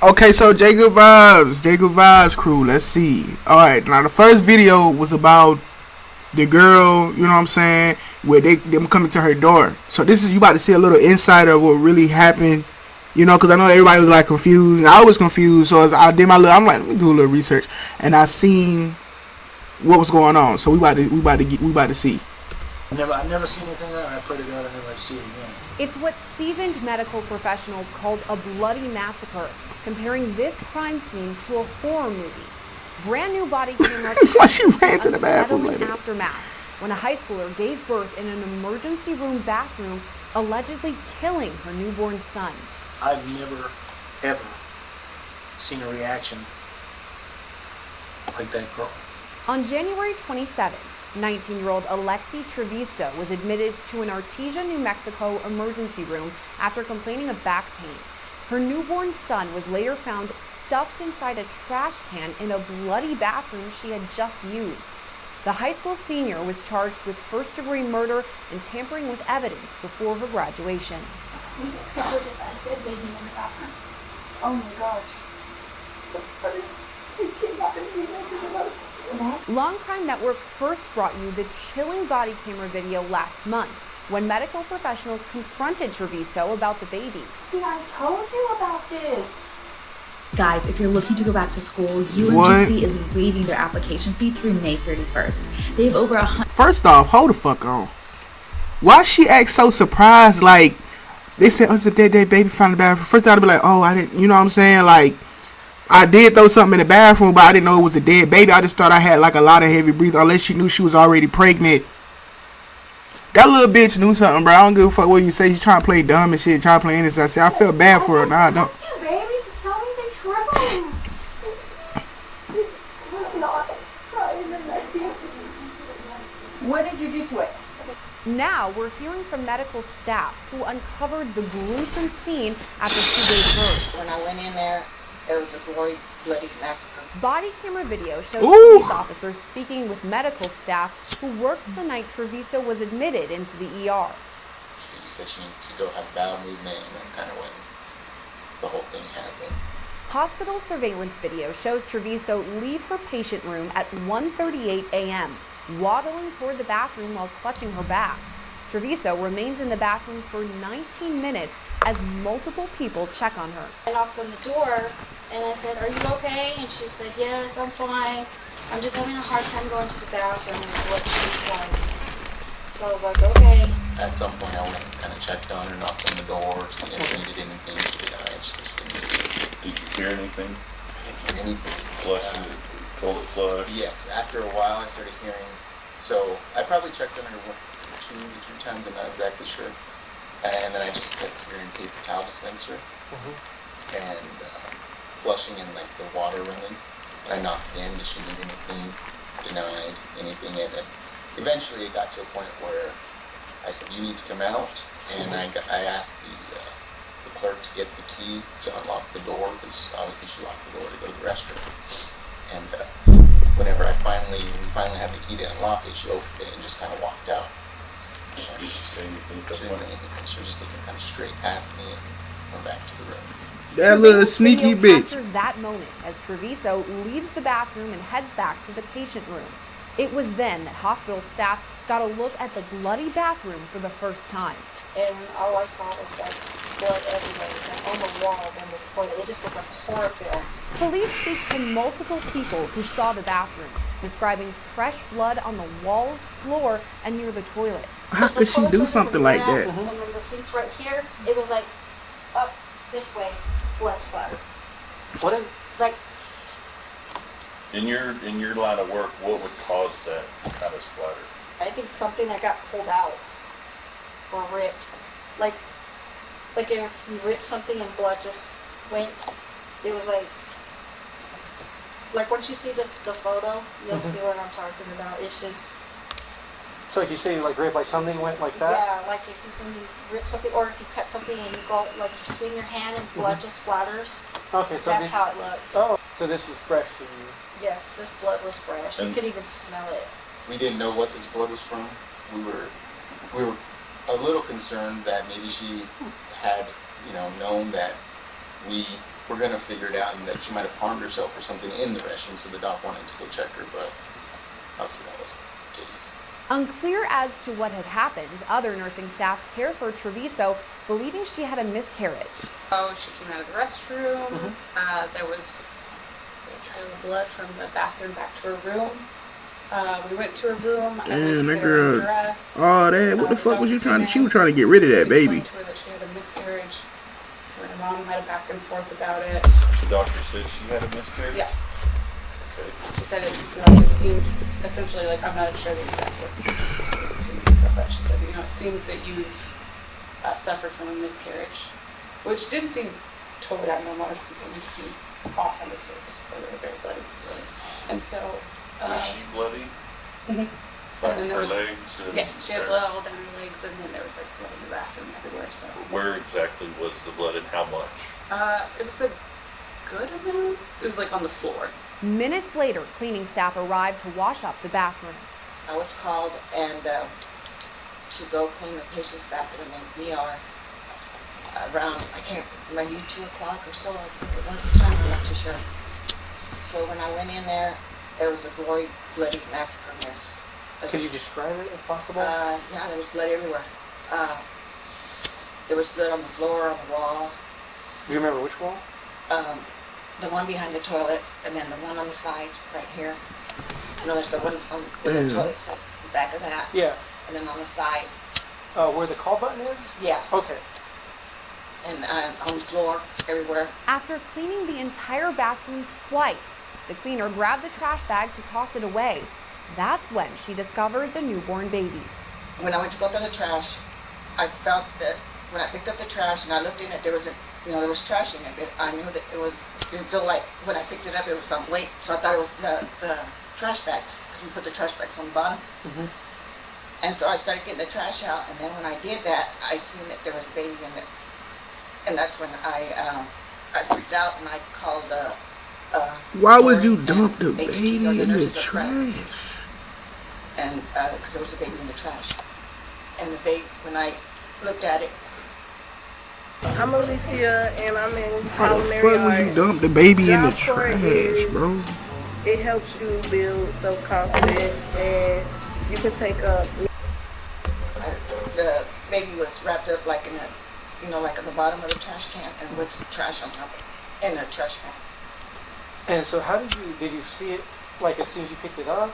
Okay, so Jacob Vibes crew. Let's see. All right, now the first video was about the girl. You know what I'm saying? Where they them coming to her door. So this is you about to see a little insight of what really happened. You know, because I know everybody was like confused. I was confused, so as I did my little. I'm like, let me do a little research, and I seen what was going on. So we about to see. I've never seen anything like that. I pray to God I never see it again. It's what seasoned medical professionals called a bloody massacre, comparing this crime scene to a horror movie. Brand new body cameras. Why she ran to the bathroom unsettling later? aftermath when a high schooler gave birth in an emergency room bathroom, allegedly killing her newborn son. I've never, ever seen a reaction like that girl. On January 27th, 19-year-old Alexi Treviso was admitted to an Artesia, New Mexico emergency room after complaining of back pain. Her newborn son was later found stuffed inside a trash can in a bloody bathroom she had just used. The high school senior was charged with first-degree murder and tampering with evidence before her graduation. We discovered a dead baby in the bathroom. Oh my gosh. I'm sorry. Long Crime Network first brought you the chilling body camera video last month when medical professionals confronted Treviso about the baby. See, I told you about this. Guys, if you're looking to go back to school, UMGC is waiving their application fee through May 31st. They have over 100. First off, hold the fuck on. Why she act so surprised? Like they said, oh, it's a dead baby found in the bathroom. First I'd be like, oh, I didn't. You know what I'm saying? Like I did throw something in the bathroom, but I didn't know it was a dead baby. I just thought I had like a lot of heavy breathing, unless she knew she was already pregnant. That little bitch knew something, bro. I don't give a fuck what you say. She's trying to play dumb and shit, trying to play innocent. I said, I feel bad for her. Nah, I don't. You, baby, tell me the truth. What did you do to it? Now we're hearing from medical staff who uncovered the gruesome scene after she gave birth. When I went in there, it was a bloody massacre. Body camera video shows police officers speaking with medical staff who worked the night Treviso was admitted into the ER. She said she needed to go have bowel movement, and that's kind of when the whole thing happened. Hospital surveillance video shows Treviso leave her patient room at 1:38 a.m., waddling toward the bathroom while clutching her back. Treviso remains in the bathroom for 19 minutes as multiple people check on her. I knocked on the door and I said, "Are you okay?" And she said, "Yes, I'm fine. I'm just having a hard time going to the bathroom," is what she told me. So I was like, okay. At some point I went and kind of checked on her, knocked on the door, see if she needed anything. She denied. She said she didn't need anything. Did you hear anything? I didn't hear anything. Flush it, toilet flush? Yes, after a while I started hearing, so I probably checked on her 2 to 3 times, I'm not exactly sure. And then I just kept hearing paper towel dispenser and flushing and like the water running. And I knocked in, did she need anything? Denied anything. And then eventually it got to a point where I said, you need to come out. And I asked the clerk to get the key to unlock the door, because obviously she locked the door to go to the restroom. And whenever we finally had the key to unlock it, she opened it and just kind of walked out. Did she say anything? She didn't say anything. She was just looking kind of straight past me and went back to the room. That little sneaky bitch. Captures that moment as Treviso leaves the bathroom and heads back to the patient room. It was then that hospital staff got a look at the bloody bathroom for the first time. And all I saw was like blood everywhere, and on the walls, on the toilet. It just looked like a horror film. Police speak to multiple people who saw the bathroom, describing fresh blood on the walls, floor, and near the toilet. How could she do something like that? And then the sinks right here, it was like up this way, blood splatter. What if, Like, In your line of work, what would cause that kind of splatter? I think something that got pulled out or ripped. Like if you ripped something and blood just went, it was like once you see the photo, you'll see what I'm talking about. It's just, so you say like rip, like something went like that? yeah, like when you rip something, or if you cut something and you go, like you swing your hand and blood just splatters. Okay, so That's how it looked. oh, so this was fresh and Yes, this blood was fresh. You And- could even smell it. We didn't know what this blood was from. We were a little concerned that maybe she had, known that we we're gonna figure it out, and that she might have harmed herself or something in the restroom, so the doc wanted to go check her, but obviously that wasn't the case. Unclear as to what had happened, other nursing staff cared for Treviso, believing she had a miscarriage. Oh, she came out of the restroom. There was a trail of blood from the bathroom back to her room. We went to her room. I went to Damn, that get her girl. undressed. Oh, that. What the fuck was you trying to? Doctor She was came trying to get rid of in. that He baby. explained to her that she had a miscarriage. Her and her mom had a back and forth about it. The doctor said she had a miscarriage? Yeah. Okay. She said it seems essentially like, I'm not sure the exact words, but she said, it seems that you've suffered from a miscarriage, which didn't seem totally abnormal. It seemed off on miscarriages before they were very bloody. And so, Was she bloody? and Like then there her was, legs? And yeah, she had blood all down her legs, and then there was like blood in the bathroom everywhere. So Where exactly was the blood and how much? it was a good amount. It was like on the floor. Minutes later, cleaning staff arrived to wash up the bathroom. I was called and to go clean the patient's bathroom in ER around, I can't remember, 2 o'clock or so, I think it was the time, I'm not too sure. So when I went in there, it was a gory, bloody massacre mess. Could you describe it if possible? Yeah, there was blood everywhere. There was blood on the floor, on the wall. Do you remember which wall? The one behind the toilet, and then the one on the side, right here. You know, there's the one on where the toilet sits, the back of that. Yeah. And then on the side. Where the call button is? Yeah. Okay. And on the floor, everywhere. After cleaning the entire bathroom twice, the cleaner grabbed the trash bag to toss it away. That's when she discovered the newborn baby. When I went to go through the trash, I felt that when I picked up the trash and I looked in it, there was there was trash in it. But I knew that didn't feel like when I picked it up, it was some weight. So I thought it was the trash bags, because we put the trash bags on the bottom. And so I started getting the trash out, and then when I did that, I seen that there was a baby in it. And that's when I freaked out and I called Why would you Lori dump the and baby HT, or in the nurses up front. trash? And because there was a baby in the trash. And the baby, when I looked at it, I'm Alicia, and I'm in Why the culinary fuck would you arts. dump the baby in the Job for it trash, is- bro? It helps you build self-confidence, and you can take up. the baby was wrapped up like in a, like at the bottom of the trash can, and with trash on top, in a trash bag. And so how did you see it, like as soon as you picked it up?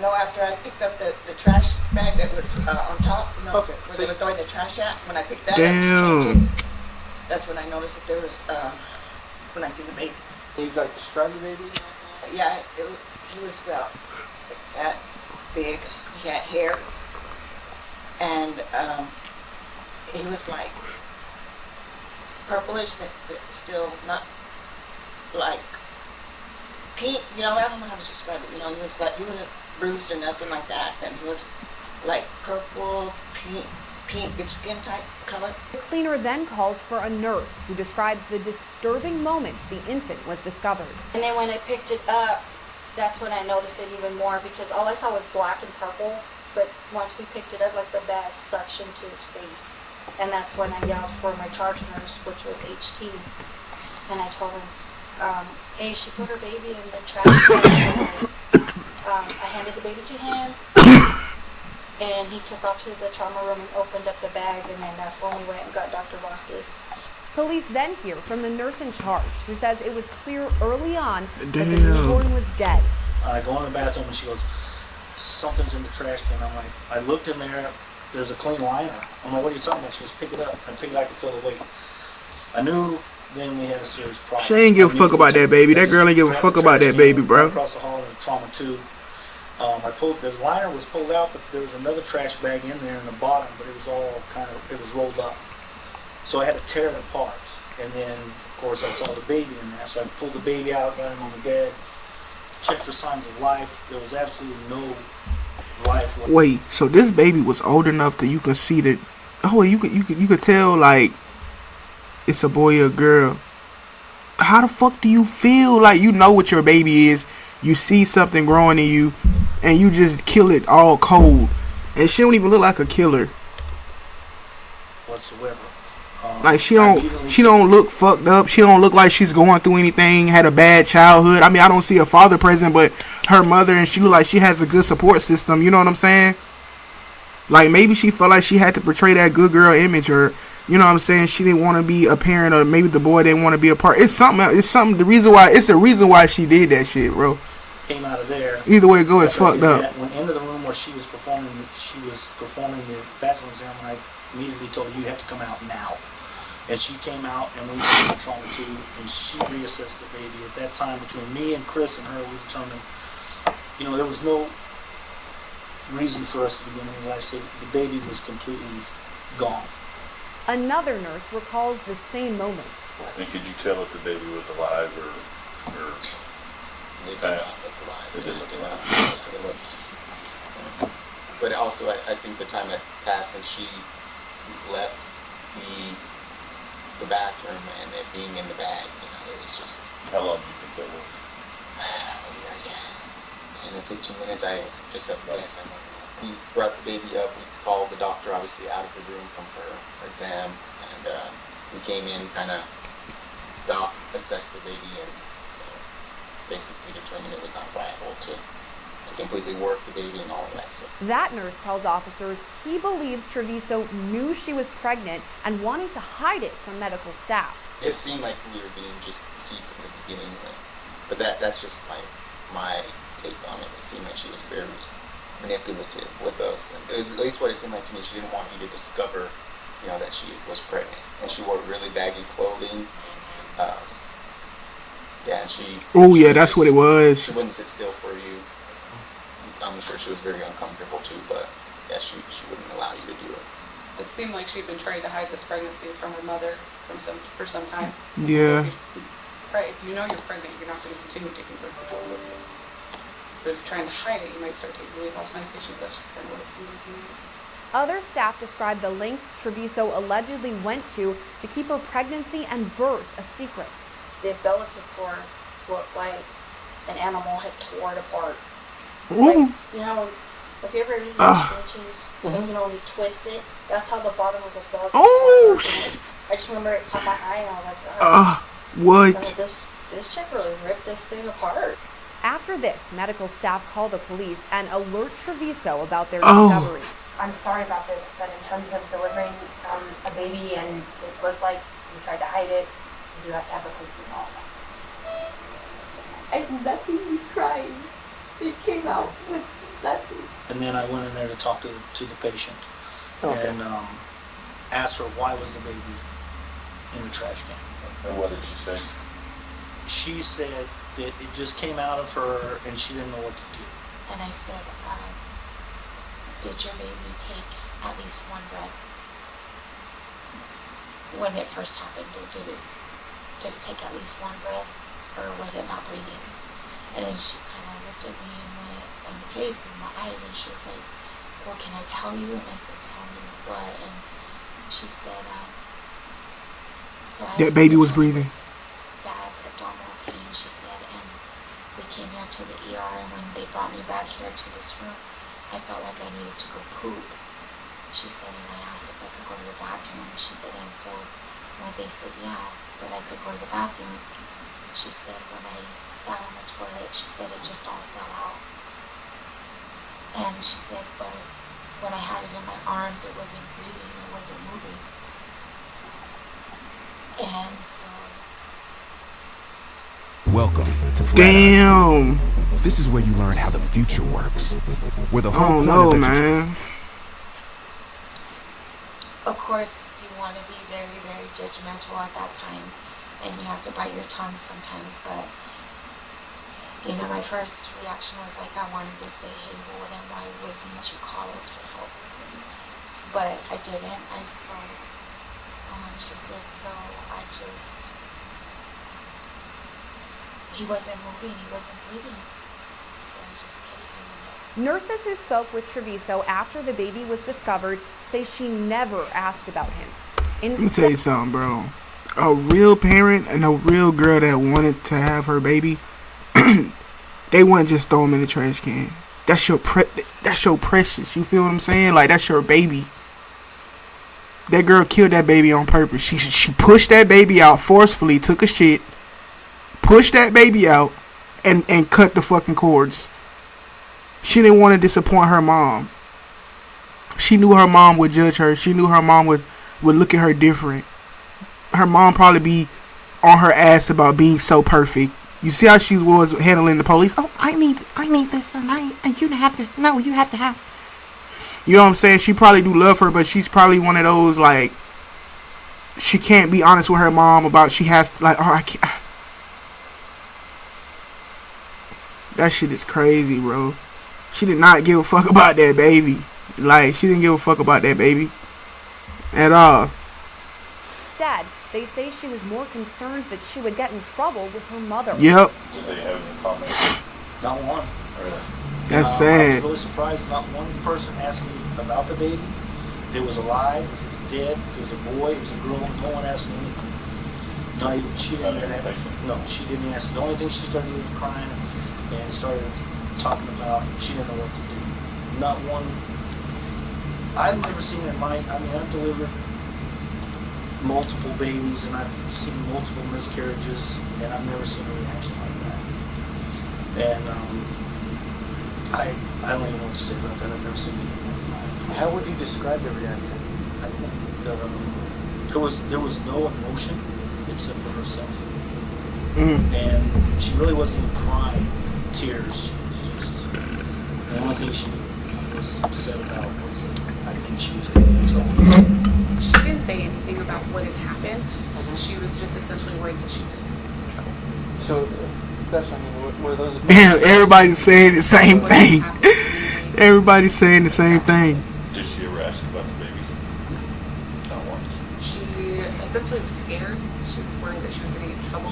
No, after I picked up the trash bag that was on top, Okay, where so they were throwing the trash at, when I picked that up Damn. to change it, that's when I noticed that there was, when I seen the baby. You like describe the baby? Yeah, he was about that big. He had hair, and he was like purplish, but still not like pink. I don't know how to describe it. He wasn't bruised or nothing like that, and he was like purple, pink, good skin type color. The cleaner then calls for a nurse who describes the disturbing moment the infant was discovered. And then when I picked it up, that's when I noticed it even more, because all I saw was black and purple, but once we picked it up, like the bag suctioned to his face. And that's when I yelled for my charge nurse, which was HT. And I told him, hey, she put her baby in the trash can. I handed the baby to him, and he took off to the trauma room and opened up the bag, and then that's when we went and got Dr. Vasquez. Police then hear from the nurse in charge, who says it was clear early on that the Damn. newborn was dead. I go in the bathroom and she goes, something's in the trash can. I'm like, I looked in there, there's a clean liner. I'm like, what are you talking about? She goes, pick it up. I picked it up, I could feel the weight. I knew then we had a serious problem. She ain't give a fuck about that baby. That girl ain't give a fuck about that baby, bro. Across the hall, there's trauma 2. The liner was pulled out, but there was another trash bag in there in the bottom, but it was all it was rolled up. So I had to tear it apart. And then, of course, I saw the baby in there. So I pulled the baby out, got him on the bed, checked for signs of life. There was absolutely no life. Wait, so this baby was old enough that you could see that? Oh, you could tell like it's a boy or a girl. How the fuck do you feel? Like, you know what your baby is. You see something growing in you, and you just kill it all cold. And she don't even look like a killer Whatsoever. Like she don't look fucked up. She don't look like she's going through anything. Had a bad childhood. I mean, I don't see a father present, but her mother, and she look like she has a good support system. You know what I'm saying? Like maybe she felt like she had to portray that good girl image, or you know what I'm saying, she didn't want to be a parent, or maybe the boy didn't want to be a part. It's something. It's something. The reason why she did that shit, bro. Came out of there. Either way it go, it's fucked up. Went into the room where she was performing the vaginal exam, and I immediately told her, you have to come out now. And she came out, and we went to trauma 2, and she reassessed the baby. At that time, between me and Chris and her, we determined, there was no reason for us to begin any life. So the baby was completely gone. Another nurse recalls the same moments. And could you tell if the baby was alive or It did not look alive. It didn't look alive. It looked. But also, I think the time had passed since she left the bathroom and it being in the bag, it was just. How long do you think that was? Maybe like 10 or 15 minutes. I just said yes. We brought the baby up. We called the doctor, obviously, out of the room from her exam, and we came in, kind of. Doc assessed the baby and basically determined it was not viable to completely work the baby and all of that. So. That nurse tells officers he believes Treviso knew she was pregnant and wanted to hide it from medical staff. It seemed like we were being just deceived from the beginning, but that's just my take on it. It seemed like she was very manipulative with us, and it was at least what it seemed like to me. She didn't want you to discover, that she was pregnant, and she wore really baggy clothing. And that's what it was. She wouldn't sit still for you. I'm sure she was very uncomfortable too, but yeah, she wouldn't allow you to do it. It seemed like she'd been trying to hide this pregnancy from her mother for some time. Yeah. So if you know you're pregnant, you're not going to continue taking birth control doses. But if you're trying to hide it, you might start taking weight loss medications. That's just kind of what it seemed like to me. Other staff described the lengths Treviso allegedly went to keep her pregnancy and birth a secret. The umbilical cord looked like an animal had tore it apart. Ooh. Like, if you ever eaten string cheese, and when you twist it, that's how the bottom of the umbilical cord works. I just remember it caught my eye, and I was like, what? I was like, this chick really ripped this thing apart. After this, medical staff call the police and alert Treviso about their discovery. I'm sorry about this, but in terms of delivering a baby and it looked like you tried to hide it, you do have to have the police involved. And nothing was crying. It came out with nothing. And then I went in there to talk to the patient and asked her why was the baby in the trash can. And what did she say? She said that it just came out of her and she didn't know what to do. And I said, did your baby take at least one breath when it first happened? Or did it take at least one breath, or was it not breathing? And then she kind of looked at me in the face and the eyes, and she was like, well, can I tell you? And I said, tell me what? And she said, so I that baby was breathing. Bad abdominal pain, she said, and we came here to the ER, and when they brought me back here to this room, I felt like I needed to go poop. She said, and I asked if I could go to the bathroom. She said, and so when they said, yeah, that I could go to the bathroom, she said, when I sat on the toilet, she said it just all fell out. And she said, but when I had it in my arms, it wasn't breathing, it wasn't moving. And so... Welcome to Flatiron School. This is where you learn how the future works. Where the whole point of man. Of course, you want to be very, very judgmental at that time, and you have to bite your tongue sometimes, but, my first reaction was like, I wanted to say, hey, well, then why wouldn't you call us for help? But I didn't. She said, so I just... He wasn't moving, he wasn't breathing, so I just placed him in there. Nurses who spoke with Treviso after the baby was discovered say she never asked about him. Let me tell you something, bro. A real parent and a real girl that wanted to have her baby, they wouldn't just throw him in the trash can. That's your precious. You feel what I'm saying? Like, that's your baby. That girl killed that baby on purpose. She pushed that baby out forcefully, took a shit, pushed that baby out, and cut the fucking cords. She didn't want to disappoint her mom. She knew her mom would judge her. She knew her mom would look at her different. Her mom probably be on her ass about being so perfect. You see how she was handling the police? Oh, I need this, and you have to. No, you have to have. You know what I'm saying? She probably do love her, but she's probably one of those, like, she can't be honest with her mom about she has to, like, oh, I can't. That shit is crazy, bro. She did not give a fuck about that baby. Like, she didn't give a fuck about that baby at all. Instead, they say she was more concerned that she would get in trouble with her mother. Yep. Did they have any comments? Not one. That's I sad. was really surprised not one person asked me about the baby. If it was alive, if it was dead, if it was a boy, if it was a girl, no one asked me anything. Not even, she didn't even ask. No, she didn't ask. The only thing she started doing was crying and started talking about she didn't know what to do. Not one. I've never seen it in my, I mean, I've delivered multiple babies and I've seen multiple miscarriages and I've never seen a reaction like that. And I don't even know what to say about that. I've never seen anything like that. How would you describe the reaction? I think there was no emotion except for herself. And she really wasn't even crying tears. She was just, the only thing she was upset about was that I think she was getting in trouble. She didn't say anything about what had happened. She was just essentially worried that she was just getting in trouble. So that's what I mean. Were those? Damn, everybody's saying the same thing. Everybody's saying the same thing. Did she ever ask about the baby? Not once. She essentially was scared. She was worried that she was getting in trouble.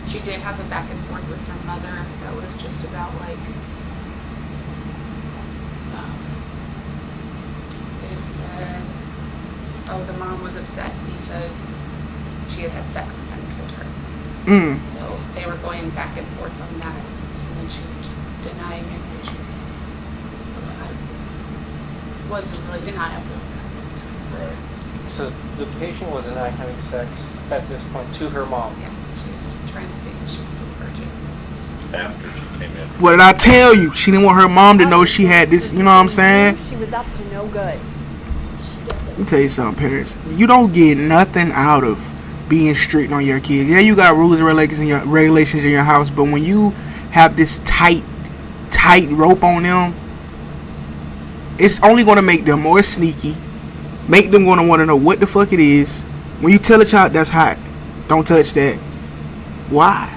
She did have a back and forth with her mother that was just about like, they said, oh, the mom was upset because she had had sex and hadn't told her. So they were going back and forth on that, and then she was just denying it, and she wasn't really deniable. Right. So the patient was not having sex at this point to her mom. Yeah, she was trying to state that she was still a virgin. After she came in. What did I tell you? She didn't want her mom to know she had this, you know what I'm saying? She was up to no good. Let me tell you something, parents. You don't get nothing out of being strict on your kids. Yeah, you got rules and regulations in your house, but when you have this tight rope on them, it's only going to make them more sneaky. Make them going to want to know what the fuck it is. When you tell a child that's hot, don't touch that. Why?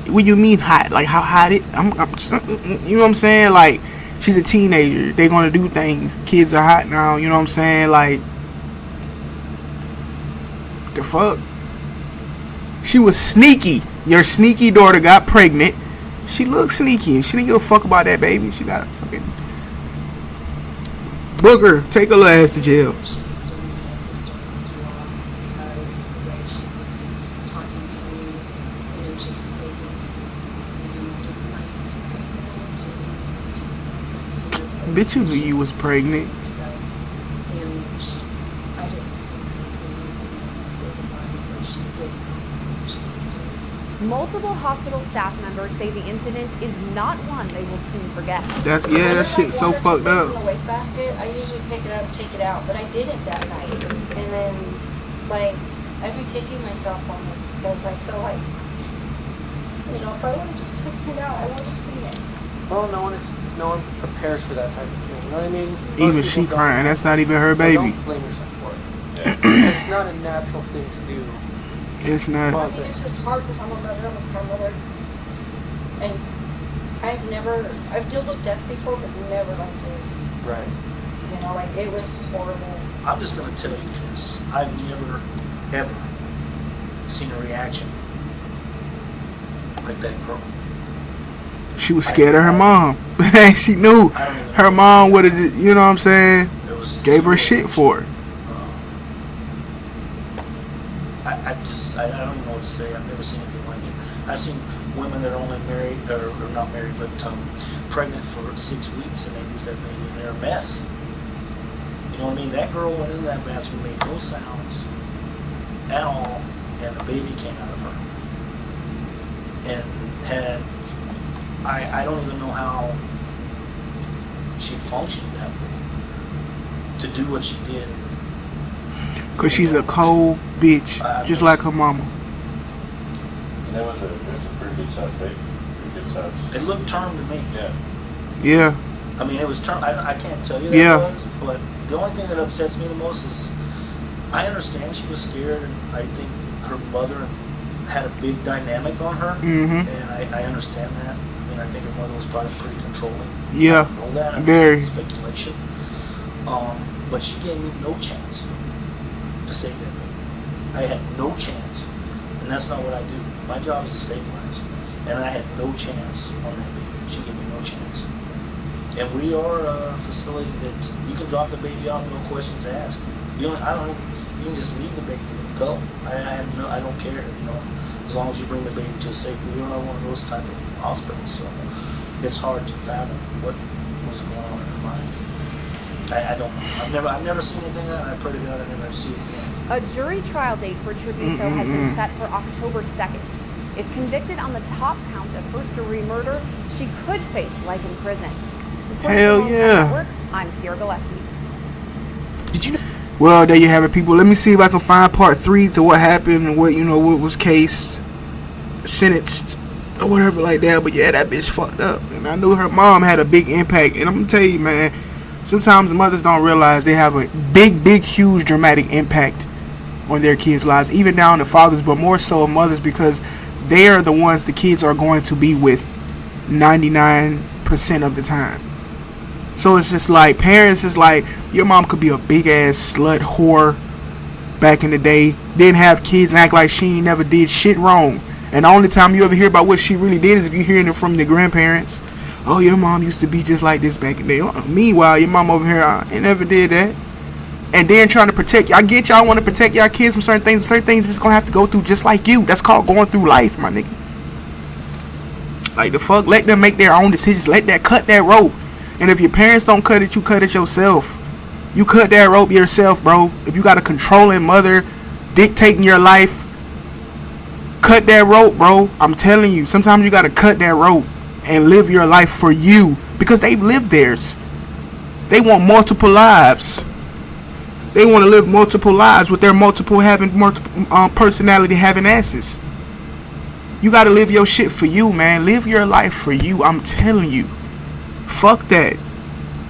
What do you mean hot? Like how hot it? You know what I'm saying? Like, she's a teenager. They're going to do things. Kids are hot now. You know what I'm saying? Like, the fuck? She was sneaky. Your sneaky daughter got pregnant. She looked sneaky. She didn't give a fuck about that baby. She got a fucking Booker. Take her little ass to jail. She was doing it, was doing this wrong because of the way she was talking to me, just stating, didn't realize I was pregnant. Bitch, you knew you was pregnant. And I didn't see her in the state of mind where she did know she was doing. Multiple hospital staff members say the incident is not one they will soon forget. That shit's so fucked up. In the wastebasket, I usually pick it up, take it out, but I didn't that night. And then, like, I've been kicking myself on this because I feel like, if I would have just taken it out, I would have seen it. Well, no one prepares for that type of thing. You know what I mean? Even she crying. That's not even her baby. Don't blame yourself for it. Because it's not a natural thing to do. It's not. I mean, it's just hard because I'm a mother, I'm a grandmother. And I've dealt with death before, but never like this. Right. Like, it was horrible. I'm just going to tell you this. I've never, ever seen a reaction like that girl. She was scared of her mom. She knew her mom would have, you know what I'm saying? Gave her shit for it. I don't even know what to say. I've never seen anything like it. I've seen women that are only married, or not married, but pregnant for 6 weeks and they lose that baby and they're a mess. You know what I mean? That girl went in that bathroom, made no sounds at all, and the baby came out of her. And had, I don't even know how she functioned that way to do what she did. Cause she's a cold bitch, just like her mama. And it was a pretty good sized baby. Pretty good size. It looked term to me. Yeah. Yeah. I mean, it was term. I can't tell you that Yeah. it was, but the only thing that upsets me the most is I understand she was scared, and I think her mother had a big dynamic on her, Mhm. and I understand that. I mean, I think her mother was probably pretty controlling. Yeah. I don't know that. I'm Very. just speculation. But she gave me no chance to save that baby. I had no chance, and that's not what I do. My job is to save lives, and I had no chance on that baby. She gave me no chance. And we are a facility that you can drop the baby off, no questions asked. You can just leave the baby and go. I don't care, you know, as long as you bring the baby to a safe. We are one of those type of hospitals, so it's hard to fathom what was going on in her mind. I don't know. I've never seen anything like that, and I pray to God I never see it again. A jury trial date for Treviso has been set for October 2nd. If convicted on the top count of first-degree murder, she could face life in prison. Reporting Hell for Lone Pine yeah. Network, I'm Sierra Gillespie. Did you know? Well, there you have it, people. Let me see if I can find part 3 to what happened and what was cased, sentenced, or whatever like that. But yeah, that bitch fucked up, and I knew her mom had a big impact. And I'm gonna tell you, man, sometimes mothers don't realize they have a big, huge, dramatic impact on their kids' lives, even down to fathers, but more so mothers, because they are the ones the kids are going to be with 99% of the time. So it's just like, parents is like, your mom could be a big ass slut whore back in the day, didn't have kids and act like she ain't never did shit wrong. And the only time you ever hear about what she really did is if you're hearing it from the grandparents. Oh, your mom used to be just like this back in the day. Meanwhile, your mom over here ain't never did that. And then trying to protect you. I get y'all want to protect y'all kids from certain things. Certain things just gonna have to go through just like you. That's called going through life, my nigga. Like the fuck, let them make their own decisions. Cut that rope. And if your parents don't cut it, you cut it yourself. You cut that rope yourself, bro. If you got a controlling mother dictating your life, cut that rope, bro. I'm telling you, sometimes you gotta cut that rope and live your life for you, because they've lived theirs. They want multiple lives. They want to live multiple lives with their multiple personality having asses. You gotta live your shit for you, man. Live your life for you. I'm telling you. Fuck that.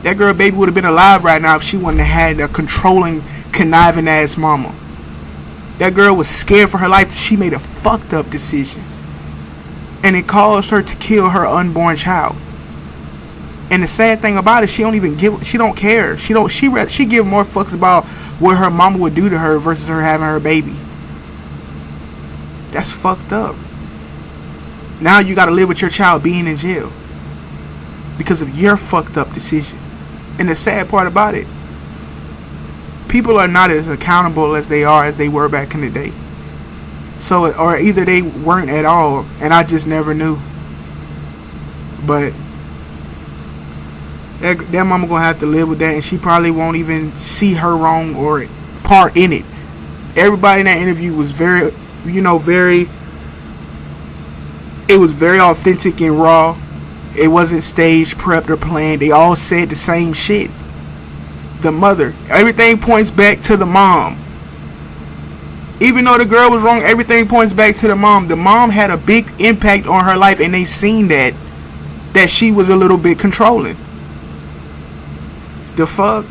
That girl baby would have been alive right now if she wouldn't have had a controlling, conniving ass mama. That girl was scared for her life. She made a fucked up decision, and it caused her to kill her unborn child. And the sad thing about it, she don't care. She give more fucks about what her mama would do to her versus her having her baby. That's fucked up. Now you gotta live with your child being in jail because of your fucked up decision. And the sad part about it, people are not as accountable as they were back in the day. So, or either they weren't at all, and I just never knew. But that mama gonna have to live with that, and she probably won't even see her wrong or part in it. Everybody in that interview was very authentic and raw. It wasn't staged, prepped, or planned. They all said the same shit. The mother. Everything points back to the mom. Even though the girl was wrong, everything points back to the mom. The mom had a big impact on her life, and they seen that she was a little bit controlling. The fuck?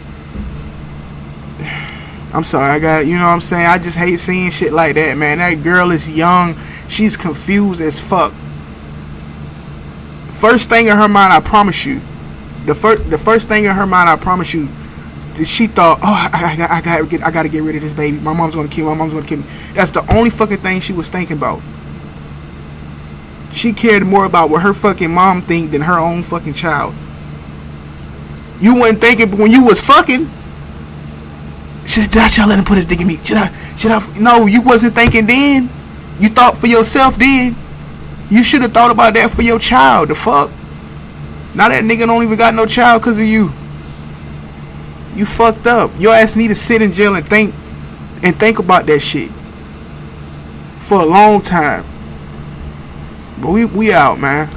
I'm sorry, I just hate seeing shit like that, man. That girl is young. She's confused as fuck. First thing in her mind, I promise you. The first thing in her mind, I promise you, that she thought, oh, I gotta get rid of this baby. My mom's gonna kill me. That's the only fucking thing she was thinking about. She cared more about what her fucking mom think than her own fucking child. You wasn't thinking when you was fucking. Should I let him put his dick in me? Should I? No, you wasn't thinking then. You thought for yourself then. You should have thought about that for your child. The fuck? Now that nigga don't even got no child because of you. You fucked up. Your ass need to sit in jail and think about that shit for a long time. But we out, man.